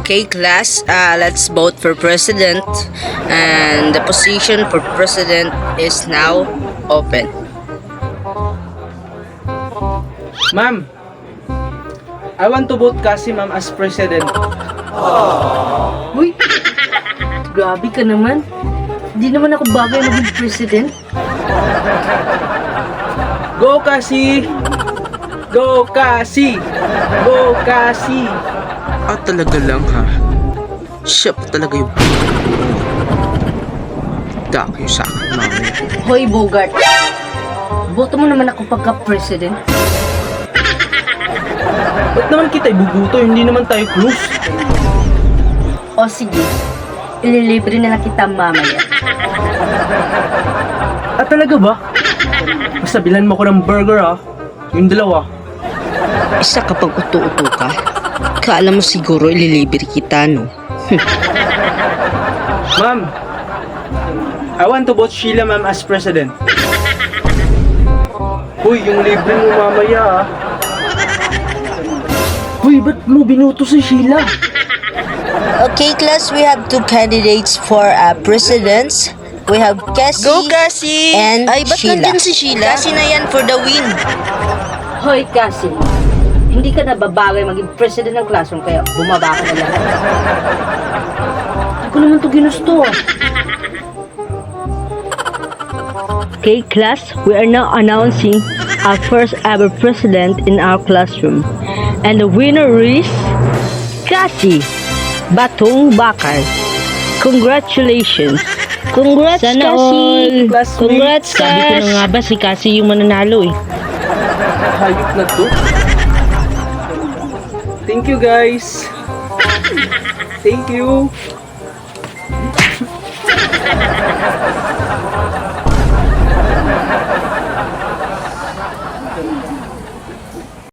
Okay, class, let's vote for president. And the position for president is now open. Ma'am, I want to vote Cassie, ma'am, as president. Uy, grabe ka naman. Hindi naman ako bagay maging president. Go, Cassie! Go, Cassie! Go, Cassie! Talaga lang ha. Siya pa talaga yung dako sa akin mamaya. Hoy, Bogart. Boto mo naman ako pagka-president. Ba't naman kita ibubuto? Hindi naman tayo close. O sige, ililibre na lang kita mamaya. Talaga ba? Basta bilhan mo ko ng burger ha. Yung dalawa. Isa ka pang uto-uto ka. Kala mo siguro ililibre kita, no? Ma'am, I want to vote Sheila, ma'am, as president. Uy, yung libre mo mamaya ha. Uy, ba't mo binuto si Sheila? Okay, class, we have two candidates for presidents. We have Cassie. Go, Cassie! And Ay, ba't Sheila. nandyan si Sheila? Cassie na yan for the win. Hoy, Cassie. Hindi ka na babagay maging president ng classroom kaya bumaba ka na lang. Hindi ko naman to ginusto. Okay, class, we are now announcing our first ever president in our classroom. And the winner is Cassie Batong Bakal. Congratulations! Congrats, Sana Cassie! all! Classmates. Congrats, Sabi ko na Cass! nga ba si Cassie yung mananalo eh. Hayop na to. Thank you, guys. Thank you.